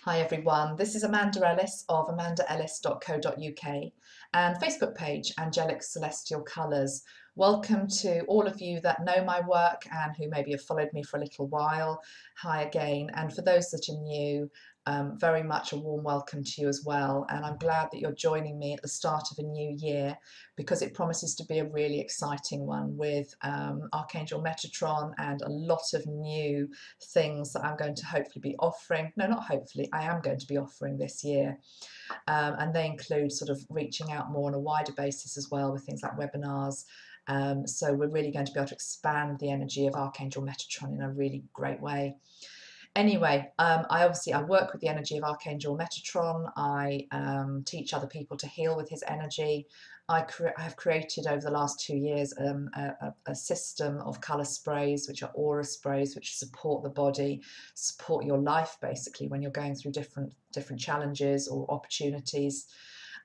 Hi everyone, this is Amanda Ellis of amandaellis.co.uk and Facebook page Angelic Celestial Colours. Welcome to all of you that know my work and who maybe have followed me for a little while. Hi again, and for those that are new, very much a warm welcome to you as well, and I'm glad that you're joining me at the start of a new year because it promises to be a really exciting one with Archangel Metatron and a lot of new things that I'm going to hopefully be offering. No, not hopefully, I am going to be offering this year. And they include sort of reaching out more on a wider basis as well with things like webinars. So we're really going to be able to expand the energy of Archangel Metatron in a really great way. Anyway, I work with the energy of Archangel Metatron. I teach other people to heal with his energy. I have created over the last 2 years a system of colour sprays, which are aura sprays, which support the body, support your life basically when you're going through different challenges or opportunities.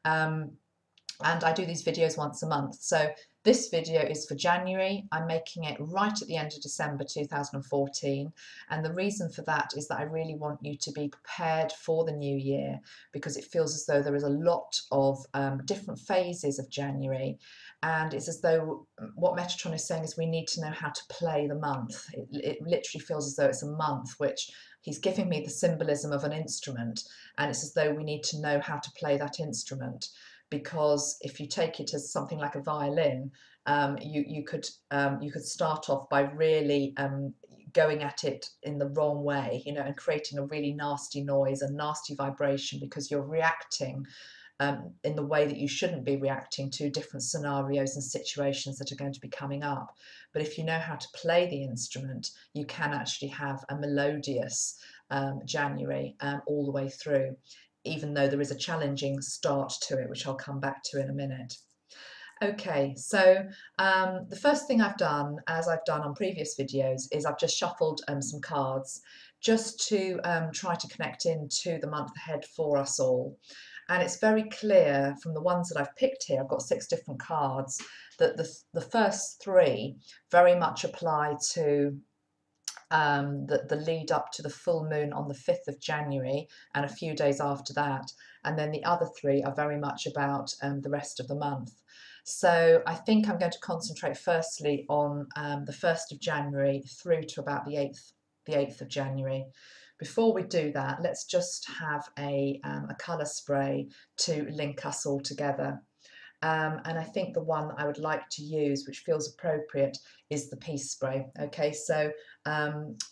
And I do these videos once a month. So this video is for January. I'm making it right at the end of December 2014. And the reason for that is that I really want you to be prepared for the new year because it feels as though there is a lot of different phases of January. And it's as though what Metatron is saying is we need to know how to play the month. It literally feels as though it's a month, which he's giving me the symbolism of an instrument. And it's as though we need to know how to play that instrument. Because if you take it as something like a violin, you could start off by really going at it in the wrong way, you know, and creating a really nasty noise, a nasty vibration, because you're reacting in the way that you shouldn't be reacting to different scenarios and situations that are going to be coming up. But if you know how to play the instrument, you can actually have a melodious January all the way through, even though there is a challenging start to it, which I'll come back to in a minute. Okay, so the first thing I've done, as I've done on previous videos, is I've just shuffled some cards just to try to connect into the month ahead for us all. And it's very clear from the ones that I've picked here, I've got 6 different cards, that the first 3 very much apply to the lead up to the full moon on the 5th of January and a few days after that. And then the other 3 are very much about the rest of the month. So I think I'm going to concentrate firstly on the 1st of January through to about the 8th of January. Before we do that, let's just have a colour spray to link us all together. And I think the one I would like to use, which feels appropriate, is the peace spray. Okay, so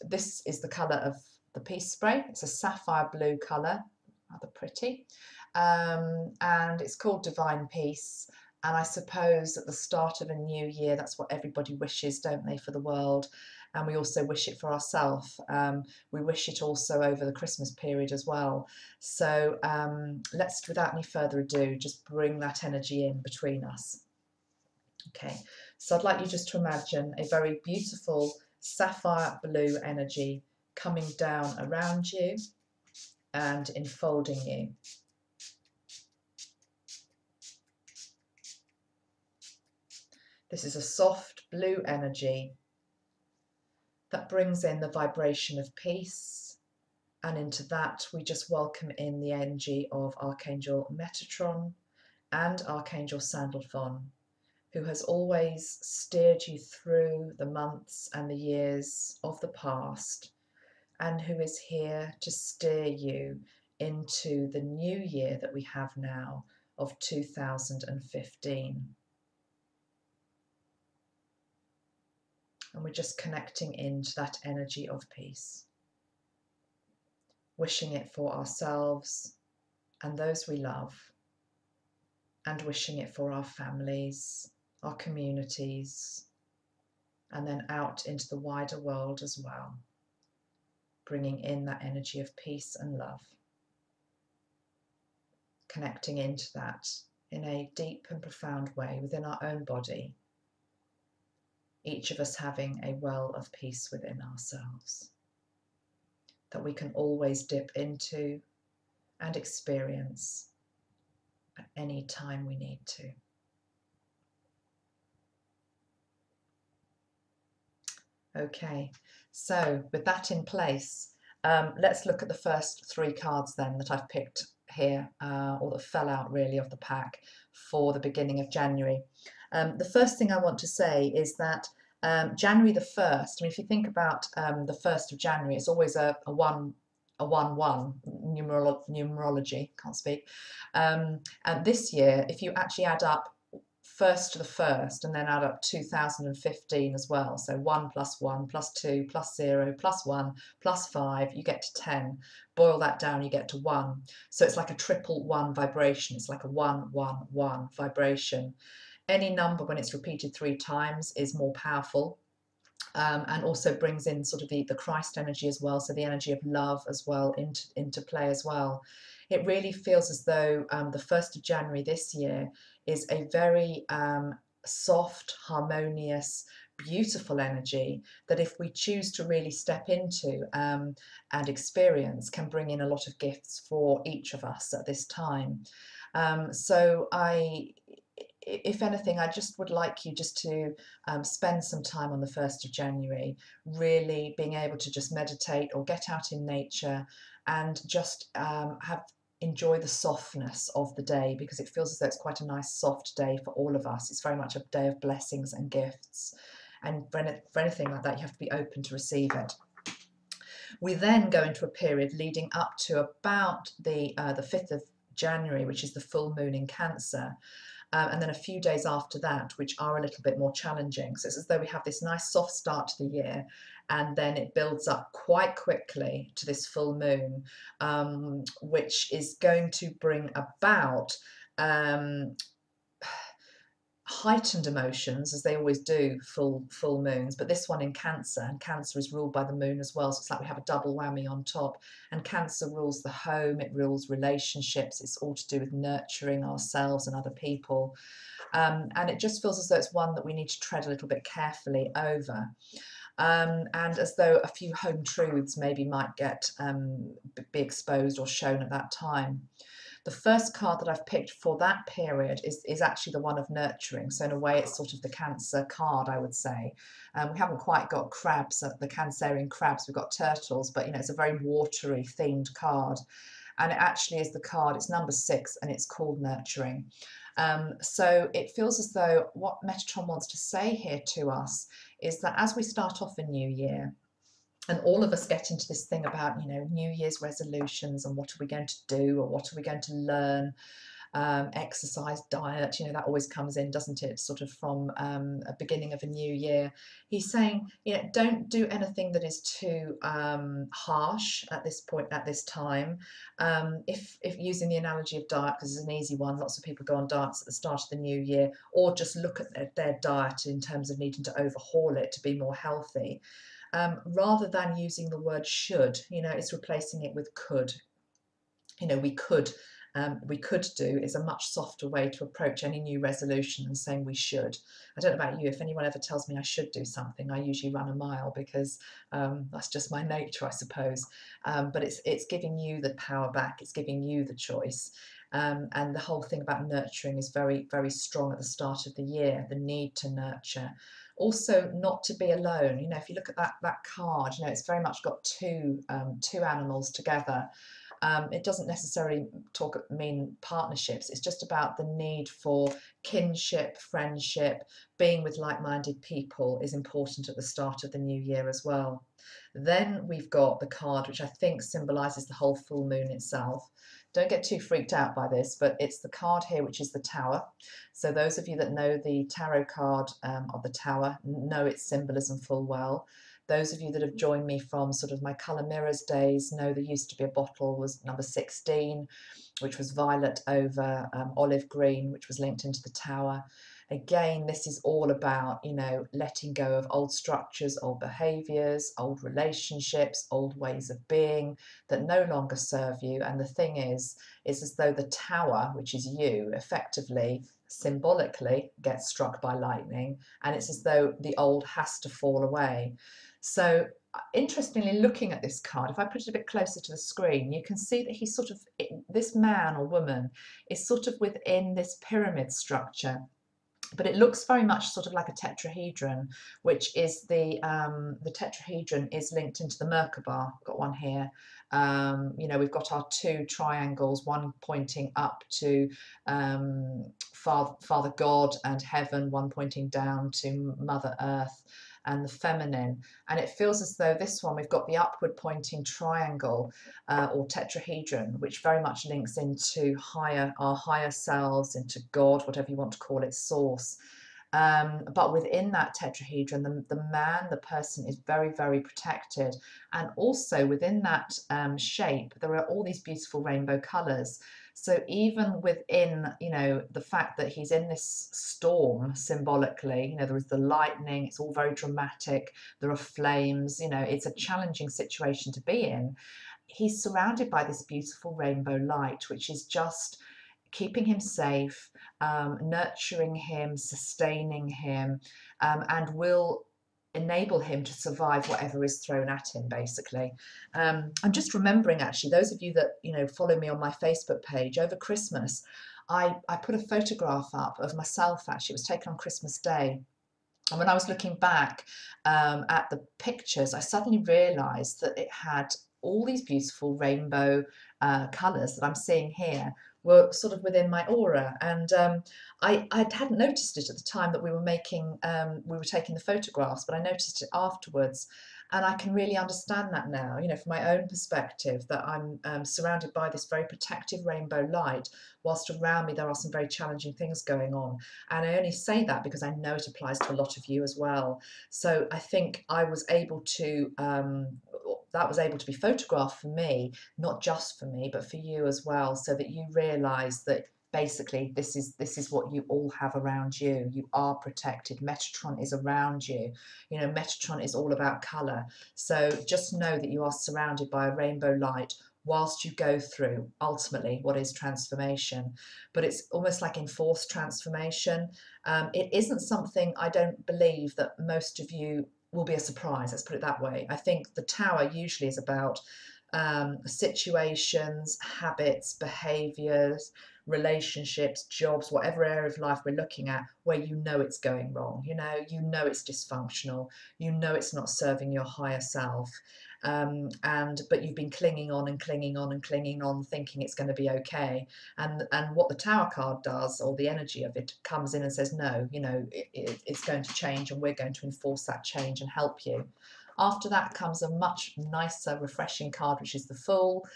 this is the colour of the peace spray. It's a sapphire blue colour, rather pretty, and it's called Divine Peace. And I suppose at the start of a new year, that's what everybody wishes, don't they, for the world? And we also wish it for ourselves. We wish it also over the Christmas period as well. So let's, without any further ado, just bring that energy in between us. Okay, so I'd like you just to imagine a very beautiful sapphire blue energy coming down around you and enfolding you. This is a soft blue energy that brings in the vibration of peace, and into that we just welcome in the energy of Archangel Metatron and Archangel Sandalphon, who has always steered you through the months and the years of the past, and who is here to steer you into the new year that we have now of 2015. And we're just connecting into that energy of peace, wishing it for ourselves and those we love, and wishing it for our families, our communities, and then out into the wider world as well, bringing in that energy of peace and love, connecting into that in a deep and profound way within our own body, each of us having a well of peace within ourselves that we can always dip into and experience at any time we need to. Okay, so with that in place, Let's look at the first three cards then that I've picked here, or that fell out really of the pack for the beginning of January. The first thing I want to say is that January the 1st, I mean, if you think about the 1st of January, it's always a 1-1 numerology, can't speak. And this year, if you actually add up 1st to the 1st and then add up 2015 as well, so 1 plus 1 plus 2 plus 0 plus 1 plus 5, you get to 10. Boil that down, you get to 1. So it's like a triple 1 vibration. It's like a 1-1-1 vibration. Any number when it's repeated 3 times is more powerful. And also brings in sort of the Christ energy as well, so the energy of love as well into play as well. It really feels as though the 1st of January this year is a very soft, harmonious, beautiful energy that if we choose to really step into and experience, can bring in a lot of gifts for each of us at this time. So if anything, I just would like you just to spend some time on the 1st of January, really being able to just meditate or get out in nature and just enjoy the softness of the day, because it feels as though it's quite a nice soft day for all of us. It's very much a day of blessings and gifts. And for anything like that, you have to be open to receive it. We then go into a period leading up to about the 5th of January, which is the full moon in Cancer. And then a few days after that, which are a little bit more challenging. So it's as though we have this nice soft start to the year, and then it builds up quite quickly to this full moon, which is going to bring about heightened emotions, as they always do, full moons, but this one in Cancer, and Cancer is ruled by the moon as well, so it's like we have a double whammy on top. And Cancer rules the home, it rules relationships, it's all to do with nurturing ourselves and other people, and it just feels as though it's one that we need to tread a little bit carefully over. And as though a few home truths maybe might get be exposed or shown at that time. The first card that I've picked for that period is actually the one of nurturing. So in a way, it's sort of the Cancer card, I would say. We haven't quite got crabs, the Cancerian crabs. We've got turtles, but it's a very watery themed card. And it actually is the card, it's number 6, and it's called nurturing. So it feels as though what Metatron wants to say here to us is that as we start off a new year, and all of us get into this thing about, New Year's resolutions and what are we going to do or what are we going to learn, exercise, diet, that always comes in, doesn't it, sort of from a beginning of a new year. He's saying, don't do anything that is too harsh at this point, at this time. If using the analogy of diet, because it's an easy one, lots of people go on diets at the start of the new year, or just look at their diet in terms of needing to overhaul it to be more healthy. Rather than using the word should, it's replacing it with could. We could do is a much softer way to approach any new resolution than saying we should. I don't know about you, if anyone ever tells me I should do something, I usually run a mile, because that's just my nature, I suppose. But it's giving you the power back, it's giving you the choice. And the whole thing about nurturing is very, very strong at the start of the year, the need to nurture. Also, not to be alone. If you look at that card, it's very much got two animals together. It doesn't necessarily mean partnerships. It's just about the need for kinship, friendship, being with like-minded people is important at the start of the new year as well. Then we've got the card, which I think symbolises the whole full moon itself. Don't get too freaked out by this, but it's the card here, which is the Tower. So those of you that know the tarot card of the Tower know its symbolism full well. Those of you that have joined me from sort of my colour mirrors days know there used to be a bottle, was number 16, which was violet over olive green, which was linked into the Tower. Again, this is all about, letting go of old structures, old behaviours, old relationships, old ways of being that no longer serve you. And the thing is as though the Tower, which is you, effectively, symbolically gets struck by lightning, and it's as though the old has to fall away. So interestingly, looking at this card, if I put it a bit closer to the screen, you can see that he's sort of, this man or woman is sort of within this pyramid structure. but it looks very much sort of like a tetrahedron, which is the tetrahedron is linked into the Merkaba. I've got one here. You know, we've got our two triangles, one pointing up to Father God and heaven, one pointing down to Mother Earth and the feminine. And it feels as though this one, we've got the upward pointing triangle or tetrahedron, which very much links into our higher selves, into God, whatever you want to call it, source. But within that tetrahedron, the man, the person, is very, very protected. And also within that shape, there are all these beautiful rainbow colours. So even within, you know, the fact that he's in this storm symbolically, you know, there is the lightning, it's all very dramatic, there are flames, you know, it's a challenging situation to be in. He's surrounded by this beautiful rainbow light, which is just keeping him safe, nurturing him, sustaining him, and will enable him to survive whatever is thrown at him, basically. I'm just remembering, actually, those of you that, you know, follow me on my Facebook page, over Christmas, I put a photograph up of myself, actually. It was taken on Christmas Day. And when I was looking back at the pictures, I suddenly realised that it had all these beautiful rainbow colours that I'm seeing here were sort of within my aura. And I hadn't noticed it at the time that we were taking the photographs, but I noticed it afterwards. And I can really understand that now, you know, from my own perspective, that I'm surrounded by this very protective rainbow light, whilst around me there are some very challenging things going on. And I only say that because I know it applies to a lot of you as well. So I think I was able to, that was able to be photographed for me, not just for me, but for you as well, so that you realise that basically this is what you all have around you. You are protected. Metatron is around you. You know, Metatron is all about colour. So just know that you are surrounded by a rainbow light whilst you go through ultimately what is transformation. But it's almost like enforced transformation. It isn't something, I don't believe, that most of you will be a surprise, let's put it that way. I think the Tower usually is about situations, habits, behaviours, relationships, jobs, whatever area of life we're looking at, where you know it's going wrong, you know it's dysfunctional, you know it's not serving your higher self, but you've been clinging on and clinging on and clinging on, thinking it's going to be okay. And what the Tower card does, or the energy of it, comes in and says, no, you know, it's going to change, and we're going to enforce that change and help you. After that comes a much nicer, refreshing card, which is the Fool.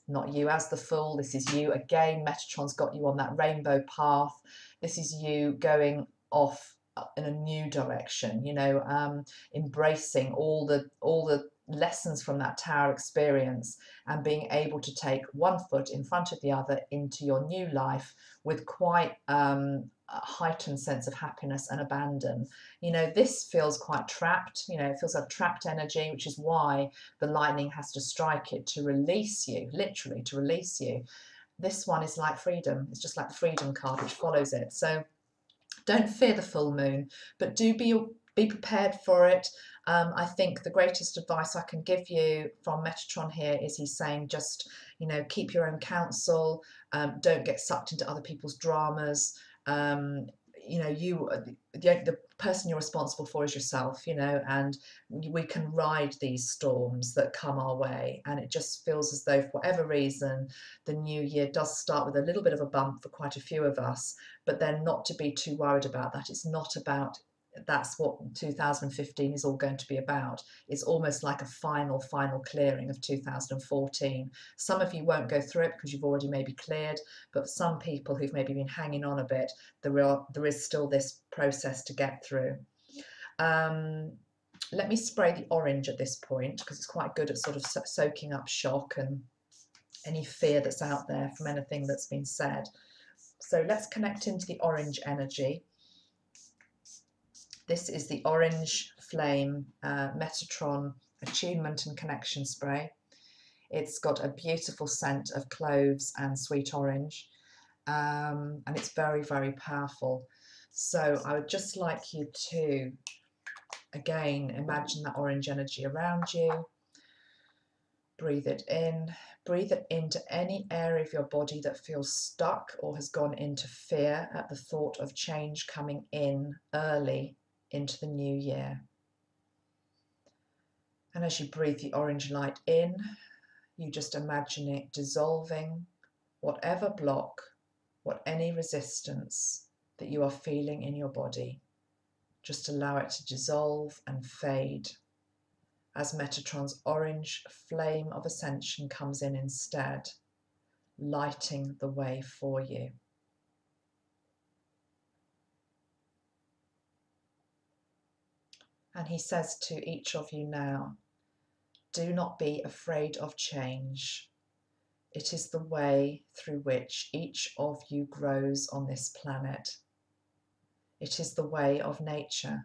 Not you as the Fool, this is you again. Metatron's got you on that rainbow path. This is you going off in a new direction, you know, embracing all the lessons from that Tower experience, and being able to take one foot in front of the other into your new life with quite a heightened sense of happiness and abandon. You know, this feels quite trapped, you know, it feels like trapped energy, which is why the lightning has to strike it to release you, literally to release you. This one is like freedom. It's just like the freedom card, which follows it. So don't fear the full moon, but do be prepared for it. I think the greatest advice I can give you from Metatron here is he's saying, just, you know, keep your own counsel, don't get sucked into other people's dramas. You know, the person you're responsible for is yourself, you know, and we can ride these storms that come our way. And it just feels as though, for whatever reason, the new year does start with a little bit of a bump for quite a few of us, but then not to be too worried about that. It's not about, that's what 2015 is all going to be about. It's almost like a final clearing of 2014. Some of you won't go through it because you've already maybe cleared, but for some people who've maybe been hanging on a bit, there is still this process to get through. Let me spray the orange at this point, because it's quite good at sort of soaking up shock and any fear that's out there from anything that's been said. So let's connect into the orange energy. This is the Orange Flame Metatron Attunement and Connection Spray. It's got a beautiful scent of cloves and sweet orange, and it's very, very powerful. So I would just like you to, again, imagine that orange energy around you. Breathe it in. Breathe it into any area of your body that feels stuck or has gone into fear at the thought of change coming in early into the new year. And as you breathe the orange light in, you just imagine it dissolving whatever block, any resistance that you are feeling in your body. Just allow it to dissolve and fade as Metatron's orange flame of ascension comes in instead, lighting the way for you. And he says to each of you now, do not be afraid of change. It is the way through which each of you grows on this planet. It is the way of nature.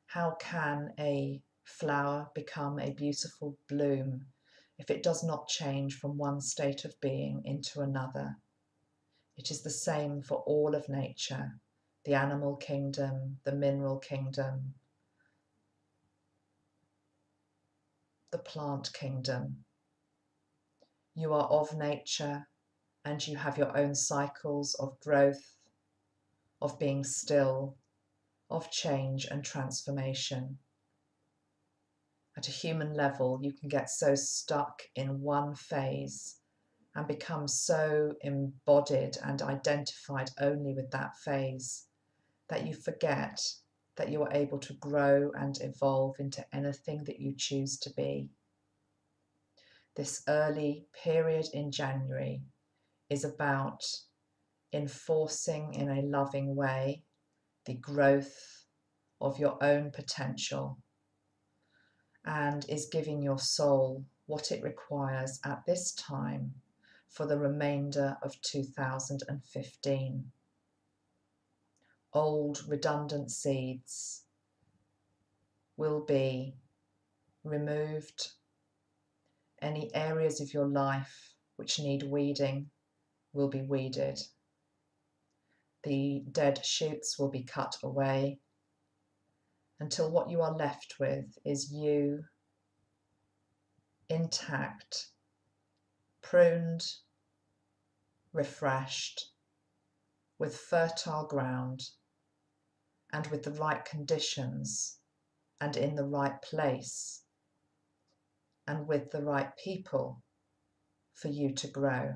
How can a flower become a beautiful bloom if it does not change from one state of being into another? It is the same for all of nature, the animal kingdom, the mineral kingdom, the plant kingdom. You are of nature and you have your own cycles of growth, of being still, of change and transformation. At a human level, you can get so stuck in one phase and become so embodied and identified only with that phase that you forget that you are able to grow and evolve into anything that you choose to be. This early period in January is about enforcing in a loving way the growth of your own potential and is giving your soul what it requires at this time for the remainder of 2015. Old redundant seeds will be removed. Any areas of your life which need weeding will be weeded. The dead shoots will be cut away until what you are left with is you, intact, pruned, refreshed, with fertile ground and with the right conditions and in the right place and with the right people for you to grow.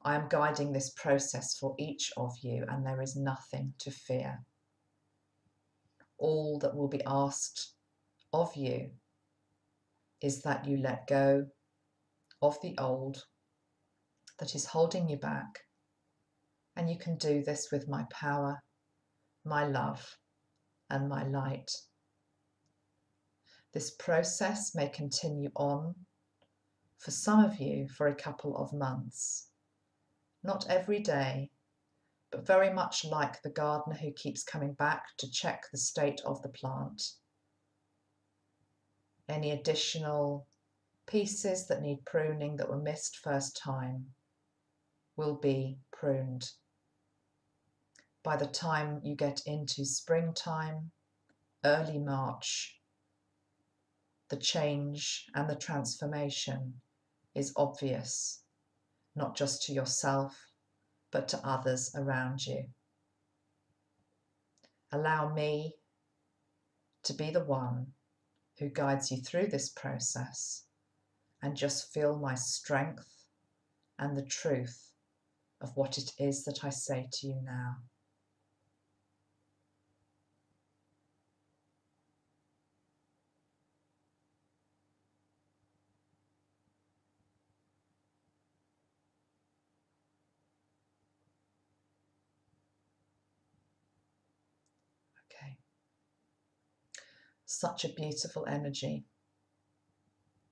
I am guiding this process for each of you, and there is nothing to fear. All that will be asked of you is that you let go of the old that is holding you back, and you can do this with my power, my love, and my light. This process may continue on for some of you for a couple of months. Not every day, but very much like the gardener who keeps coming back to check the state of the plant. Any additional pieces that need pruning that were missed first time will be pruned. By the time you get into springtime, early March, the change and the transformation is obvious, not just to yourself, but to others around you. Allow me to be the one who guides you through this process, and just feel my strength and the truth of what it is that I say to you now. Okay. Such a beautiful energy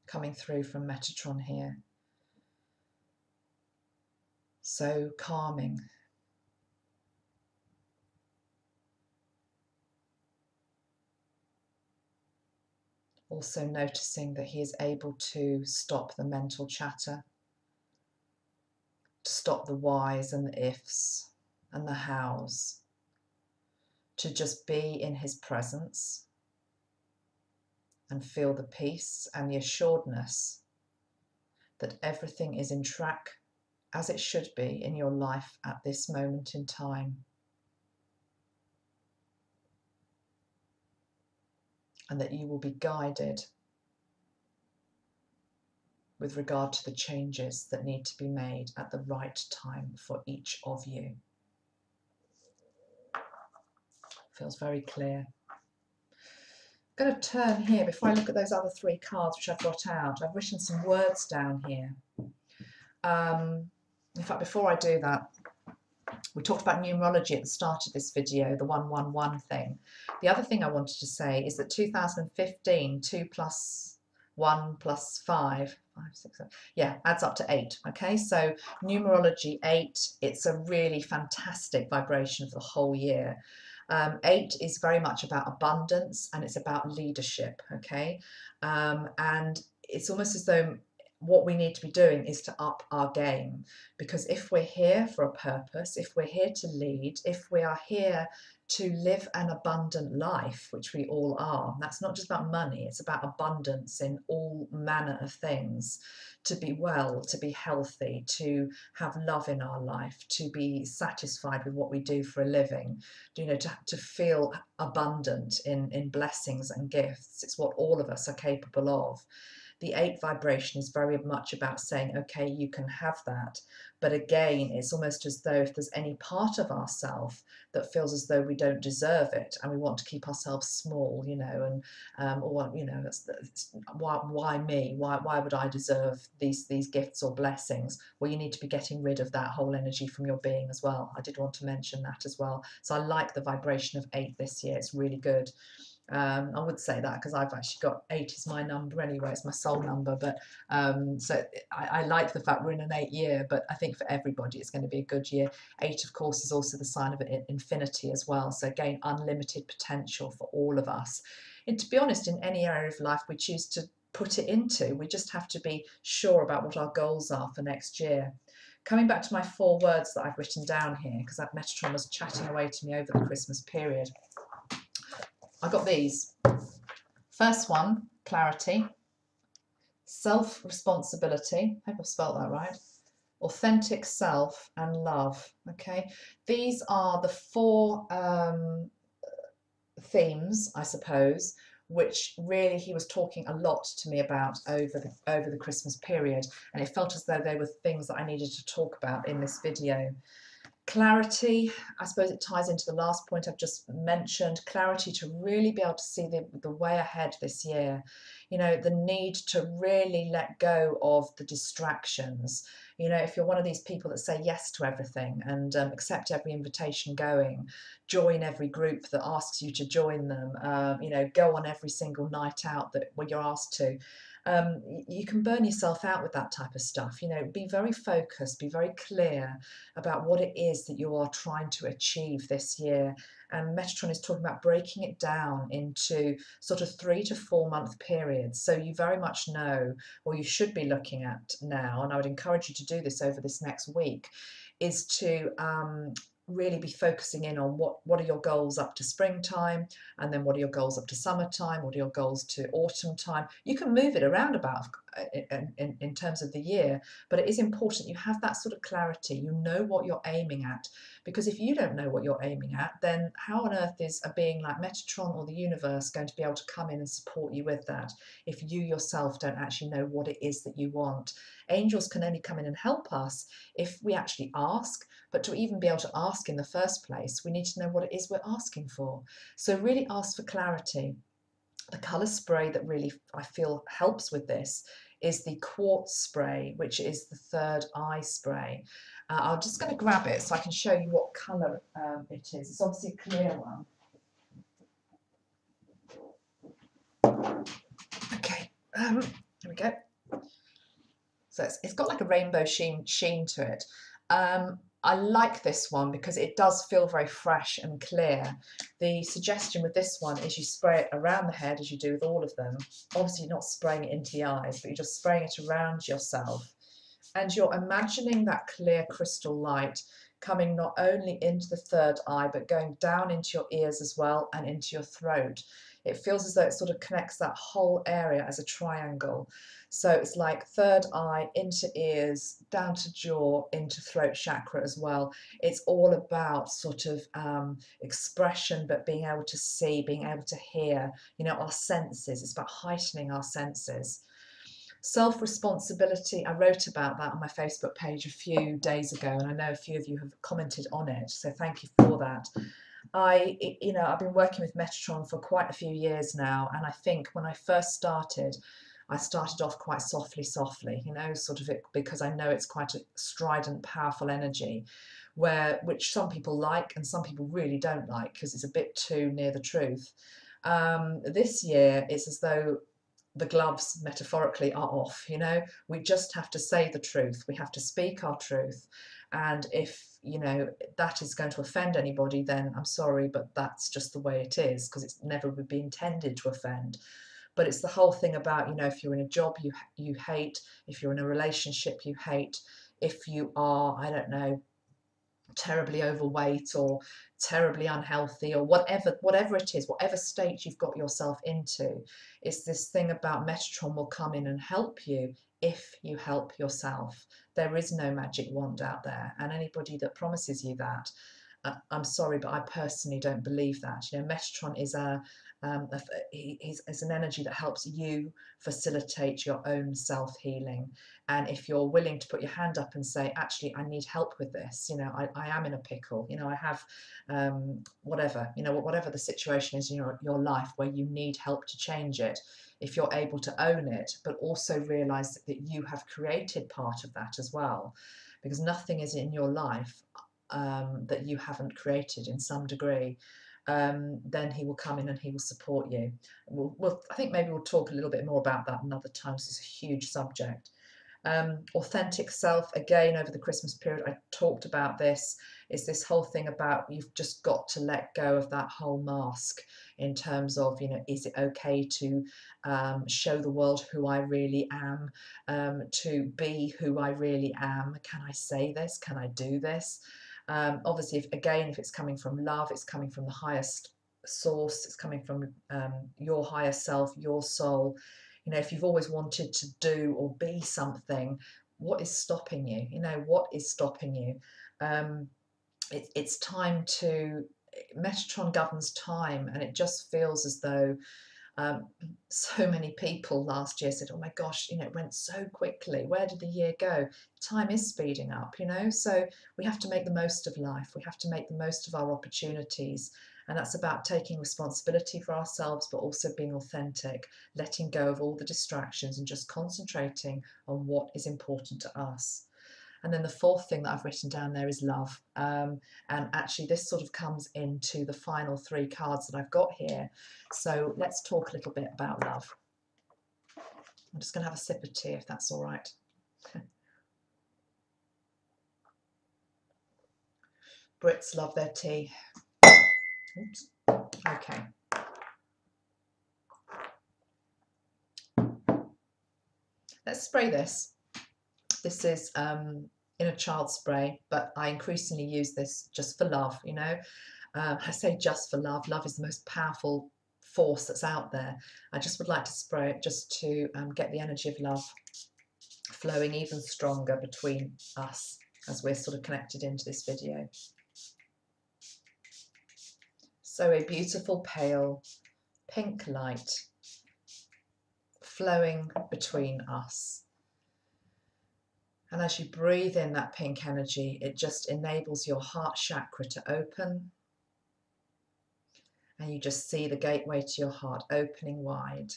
coming through from Metatron here. So calming. Also noticing that he is able to stop the mental chatter, to stop the whys and the ifs and the hows, to just be in his presence and feel the peace and the assuredness that everything is in track as it should be in your life at this moment in time. And that you will be guided with regard to the changes that need to be made at the right time for each of you. Feels very clear. I'm going to turn here before I look at those other three cards which I've got out. I've written some words down here. In fact, before I do that, we talked about numerology at the start of this video, the 111 thing. The other thing I wanted to say is that 2015, 2 plus 1 plus 5, 5, 6, 7, yeah, adds up to 8. Okay, so numerology 8, it's a really fantastic vibration for the whole year. 8 is very much about abundance and it's about leadership. Okay, and it's almost as though what we need to be doing is to up our game, because if we're here for a purpose, if we're here to lead, if we are here to live an abundant life, which we all are, that's not just about money, it's about abundance in all manner of things, to be well, to be healthy, to have love in our life, to be satisfied with what we do for a living, you know, to feel abundant in blessings and gifts. It's what all of us are capable of. The 8 vibration is very much about saying, okay, you can have that. But again, it's almost as though if there's any part of ourselves that feels as though we don't deserve it and we want to keep ourselves small, you know, and or, you know, why me? Why would I deserve these gifts or blessings? Well, you need to be getting rid of that whole energy from your being as well. I did want to mention that as well. So I like the vibration of 8 this year. It's really good. I would say that because I've actually got 8 is my number anyway, it's my soul number, but so I like the fact we're in an 8 year, but I think for everybody it's going to be a good year. 8 of course is also the sign of infinity as well, so again unlimited potential for all of us. And to be honest, in any area of life we choose to put it into, we just have to be sure about what our goals are for next year. Coming back to my 4 words that I've written down here, because that Metatron was chatting away to me over the Christmas period. I got these. First one, clarity, self-responsibility, I hope I've spelled that right, authentic self, and love. Okay, these are the 4 themes, I suppose, which really he was talking a lot to me about over the Christmas period, and it felt as though they were things that I needed to talk about in this video. Clarity, I suppose it ties into the last point I've just mentioned, clarity to really be able to see the way ahead this year. You know, the need to really let go of the distractions. You know, if you're one of these people that say yes to everything and accept every invitation going, join every group that asks you to join them, you know, go on every single night out when you're asked to, you can burn yourself out with that type of stuff. You know, be very focused, be very clear about what it is that you are trying to achieve this year. And Metatron is talking about breaking it down into sort of 3 to 4 month periods. So you very much know, or you should be looking at now, and I would encourage you to do this over this next week, is to really be focusing in on what are your goals up to springtime, and then what are your goals up to summertime, what are your goals to autumn time. You can move it around about in terms of the year, but it is important you have that sort of clarity, you know what you're aiming at, because if you don't know what you're aiming at, then how on earth is a being like Metatron or the universe going to be able to come in and support you with that if you yourself don't actually know what it is that you want? Angels can only come in and help us if we actually ask, but to even be able to ask in the first place, we need to know what it is we're asking for. So really ask for clarity. The colour spray that really I feel helps with this is the quartz spray, which is the third eye spray. I'm just going to grab it so I can show you what colour it is. It's obviously a clear one. Okay, here we go. So it's got like a rainbow sheen to it. I like this one because it does feel very fresh and clear. The suggestion with this one is you spray it around the head as you do with all of them. Obviously you're not spraying it into the eyes, but you're just spraying it around yourself. And you're imagining that clear crystal light coming not only into the third eye, but going down into your ears as well and into your throat. It feels as though it sort of connects that whole area as a triangle. So it's like third eye into ears, down to jaw, into throat chakra as well. It's all about sort of expression, but being able to see, being able to hear, you know, our senses. It's about heightening our senses. Self-responsibility, I wrote about that on my Facebook page a few days ago, and I know a few of you have commented on it, so thank you for that. I've been working with Metatron for quite a few years now, and I think when I first started, I started off quite softly, you know, sort of it, because I know it's quite a strident, powerful energy, which some people like and some people really don't like because it's a bit too near the truth. This year, it's as though the gloves metaphorically are off, you know. We just have to say the truth, we have to speak our truth, and if, you know, that is going to offend anybody, then I'm sorry, but that's just the way it is, because it's never would be intended to offend. But it's the whole thing about, you know, if you're in a job you hate, if you're in a relationship you hate, if you are, I don't know, terribly overweight or terribly unhealthy or whatever it is, whatever state you've got yourself into, it's this thing about Metatron will come in and help you if you help yourself. There is no magic wand out there, and anybody that promises you that, I'm sorry, but I personally don't believe that. You know, Metatron is he's an energy that helps you facilitate your own self-healing. And if you're willing to put your hand up and say, actually, I need help with this, you know, I am in a pickle, you know, I have whatever, you know, whatever the situation is in your life where you need help to change it, if you're able to own it, but also realize that you have created part of that as well, because nothing is in your life that you haven't created in some degree, then he will come in and he will support you. I think maybe we'll talk a little bit more about that another time. It's a huge subject. Authentic self, again, over the Christmas period, I talked about this. Is this whole thing about you've just got to let go of that whole mask in terms of, you know, is it okay to show the world who I really am, to be who I really am? Can I say this? Can I do this? Obviously, if it's coming from love, it's coming from the highest source, it's coming from your higher self, your soul. You know, if you've always wanted to do or be something, what is stopping you? You know, what is stopping you? It's time to, Metatron governs time, and it just feels as though so many people last year said, oh my gosh, you know, it went so quickly. Where did the year go? Time is speeding up, you know, so we have to make the most of life. We have to make the most of our opportunities. And that's about taking responsibility for ourselves, but also being authentic, letting go of all the distractions and just concentrating on what is important to us. And then the fourth thing that I've written down there is love. And actually this sort of comes into the final three cards that I've got here. So let's talk a little bit about love. I'm just going to have a sip of tea if that's all right. Brits love their tea. Oops. Okay. Let's spray this. This is inner child spray, but I increasingly use this just for love, you know. I say just for love. Love is the most powerful force that's out there. I just would like to spray it just to get the energy of love flowing even stronger between us as we're sort of connected into this video. So a beautiful pale pink light flowing between us. And as you breathe in that pink energy, it just enables your heart chakra to open. And you just see the gateway to your heart opening wide.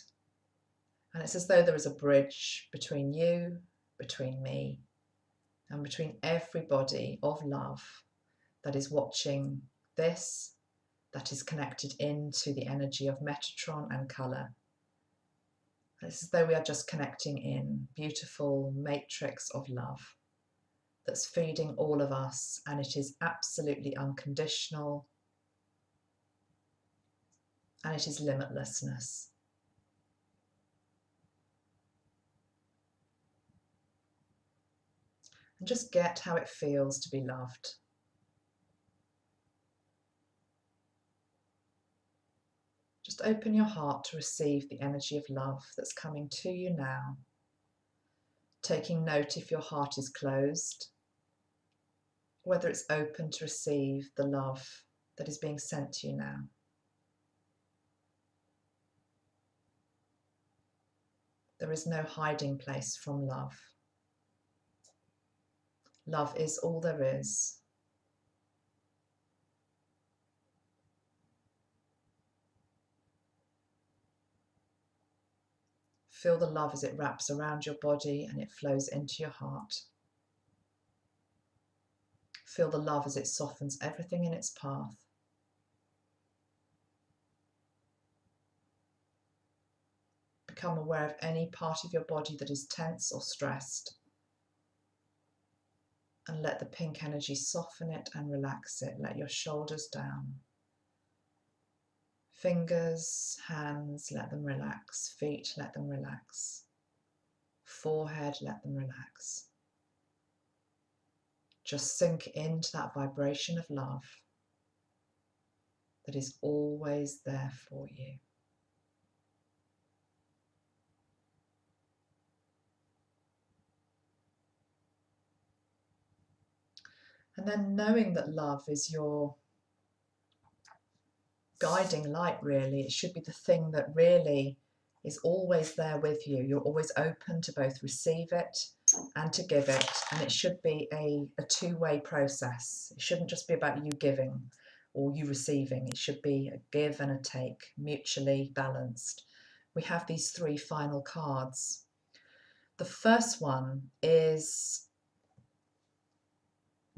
And it's as though there is a bridge between you, between me, and between everybody of love that is watching this, that is connected into the energy of Metatron and colour. It's as though we are just connecting in beautiful matrix of love that's feeding all of us, and it is absolutely unconditional, and it is limitlessness. And just get how it feels to be loved. Just open your heart to receive the energy of love that's coming to you now. Taking note if your heart is closed, whether it's open to receive the love that is being sent to you now. There is no hiding place from love. Love is all there is. Feel the love as it wraps around your body and it flows into your heart. Feel the love as it softens everything in its path. Become aware of any part of your body that is tense or stressed. And let the pink energy soften it and relax it. Let your shoulders down. Fingers, hands, let them relax. Feet, let them relax. Forehead, let them relax. Just sink into that vibration of love that is always there for you. And then knowing that love is your guiding light, really. It should be the thing that really is always there with you. You're always open to both receive it and to give it. And it should be a two-way process. It shouldn't just be about you giving or you receiving. It should be a give and a take, mutually balanced. We have these three final cards. The first one is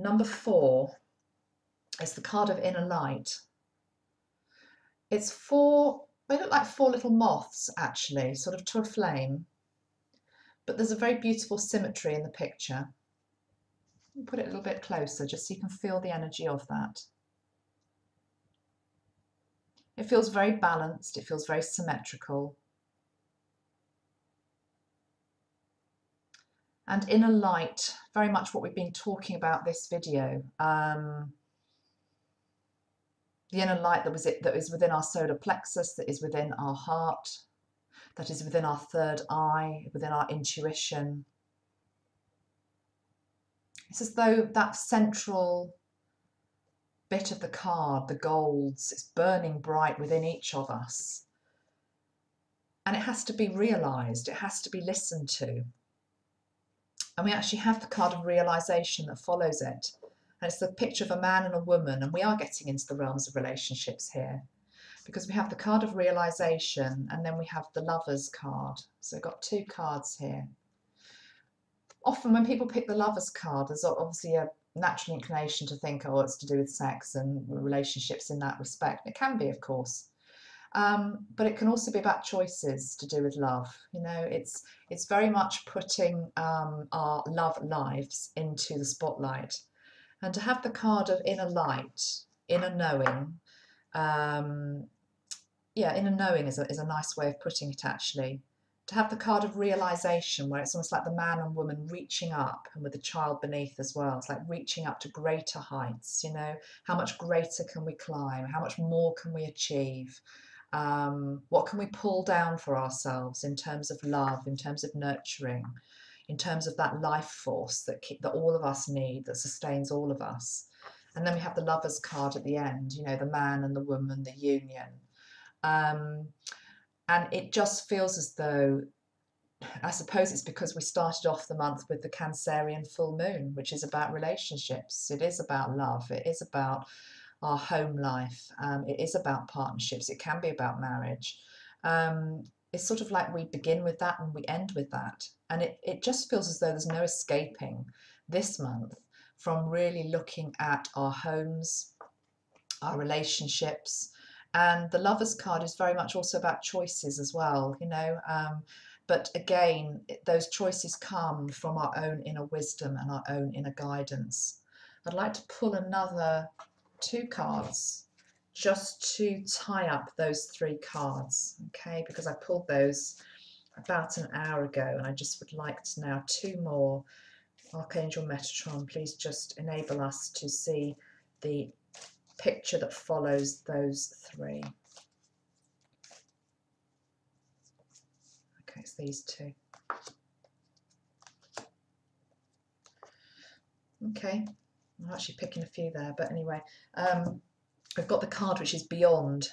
number 4. It's the card of inner light. It's 4, they look like 4 little moths actually, sort of to a flame. But there's a very beautiful symmetry in the picture. I'll put it a little bit closer just so you can feel the energy of that. It feels very balanced, it feels very symmetrical. And inner light, very much what we've been talking about this video. The inner light that is within our solar plexus, that is within our heart, that is within our third eye, within our intuition. It's as though that central bit of the card, the golds, it's burning bright within each of us. And it has to be realised, it has to be listened to. And we actually have the card of realisation that follows it. And it's the picture of a man and a woman, and we are getting into the realms of relationships here because we have the card of realisation and then we have the Lovers card. So we've got 2 cards here. Often when people pick the Lovers card, there's obviously a natural inclination to think, oh, it's to do with sex and relationships in that respect. It can be, of course. But it can also be about choices to do with love. You know, it's very much putting our love lives into the spotlight. And to have the card of inner light, inner knowing, inner knowing is a nice way of putting it actually. To have the card of realisation, where it's almost like the man and woman reaching up, and with the child beneath as well. It's like reaching up to greater heights, you know. How much greater can we climb? How much more can we achieve? What can we pull down for ourselves in terms of love, in terms of nurturing, in terms of that life force that all of us need, that sustains all of us. And then we have the Lovers card at the end, you know, the man and the woman, the union. And it just feels as though, I suppose it's because we started off the month with the Cancerian full moon, which is about relationships. It is about love. It is about our home life. It is about partnerships. It can be about marriage. It's sort of like we begin with that and we end with that. And it just feels as though there's no escaping this month from really looking at our homes, our relationships. And the Lovers card is very much also about choices as well, you know. But again, those choices come from our own inner wisdom and our own inner guidance. I'd like to pull another 2 cards just to tie up those 3 cards, okay, because I pulled those about an hour ago and I just would like to now 2 more. Archangel Metatron, please just enable us to see the picture that follows those 3. It's these two. Okay, I'm actually picking a few there, but anyway, we've got the card which is beyond.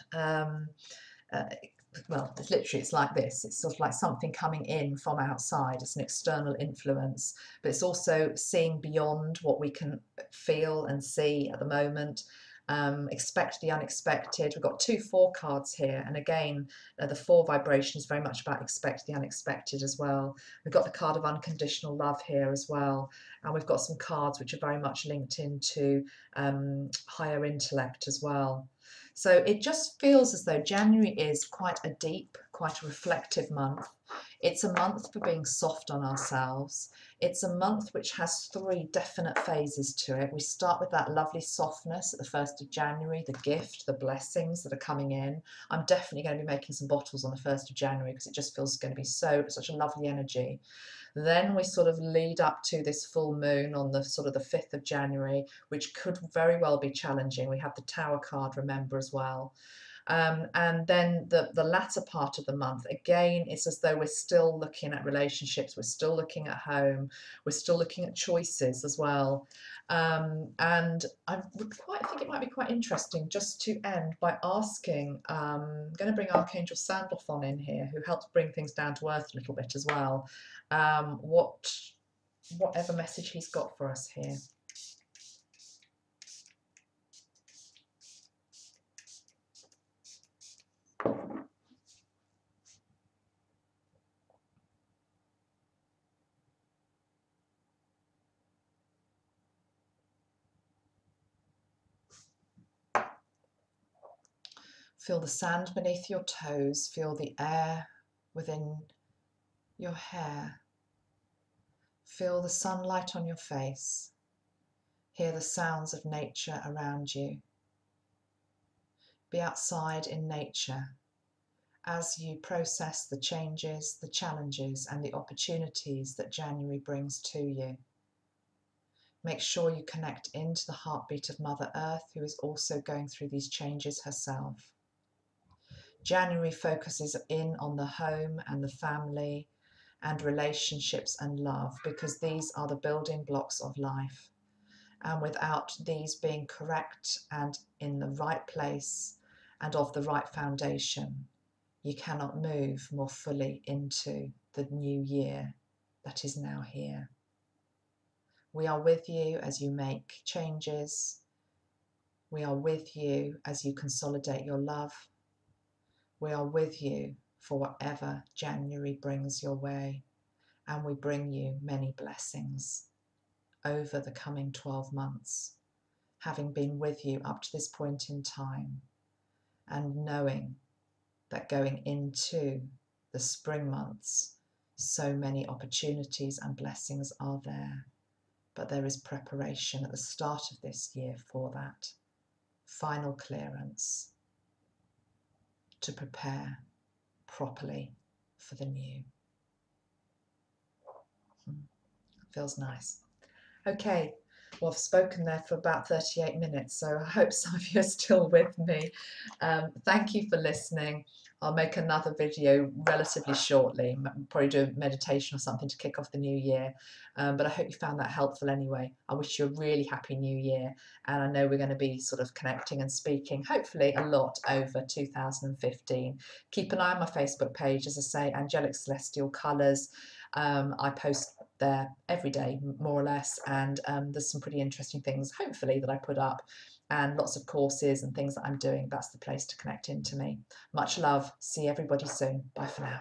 Well, it's like this. It's sort of like something coming in from outside. It's an external influence, but it's also seeing beyond what we can feel and see at the moment. Expect the unexpected. We've got 2 4 cards here, and again, the 4 vibration is very much about expect the unexpected as well. We've got the card of unconditional love here as well, and we've got some cards which are very much linked into higher intellect as well. So it just feels as though January is quite a deep, quite a reflective month. It's a month for being soft on ourselves. It's a month which has 3 definite phases to it. We start with that lovely softness at the 1st of January, the gift, the blessings that are coming in. I'm definitely going to be making some bottles on the 1st of January because it just feels going to be such a lovely energy. Then we sort of lead up to this full moon on the sort of the 5th of January, which could very well be challenging. We have the Tower card, remember, as well. And then the latter part of the month, again, it's as though we're still looking at relationships, we're still looking at home, we're still looking at choices as well. And I would think it might be quite interesting just to end by asking, I'm going to bring Archangel Sandalphon in here, who helps bring things down to earth a little bit as well. Whatever message he's got for us here. Feel the sand beneath your toes, feel the air within your hair. Feel the sunlight on your face. Hear the sounds of nature around you. Be outside in nature as you process the changes, the challenges, and the opportunities that January brings to you. Make sure you connect into the heartbeat of Mother Earth, who is also going through these changes herself. January focuses in on the home and the family and relationships and love, because these are the building blocks of life. And without these being correct and in the right place and of the right foundation, you cannot move more fully into the new year that is now here. We are with you as you make changes. We are with you as you consolidate your love. We are with you for whatever January brings your way, and we bring you many blessings over the coming 12 months, having been with you up to this point in time, and knowing that going into the spring months, so many opportunities and blessings are there, but there is preparation at the start of this year for that final clearance to prepare properly for the new. Feels nice. Okay, well, I've spoken there for about 38 minutes, so I hope some of you are still with me. Thank you for listening. I'll make another video relatively shortly, probably do a meditation or something to kick off the new year. But I hope you found that helpful anyway. I wish you a really happy new year. And I know we're going to be sort of connecting and speaking, hopefully a lot over 2015. Keep an eye on my Facebook page, as I say, Angelic Celestial Colours. I post there every day, more or less, and there's some pretty interesting things, hopefully, that I put up, and lots of courses and things that I'm doing. That's the place to connect into me. Much love. See everybody soon. Bye for now.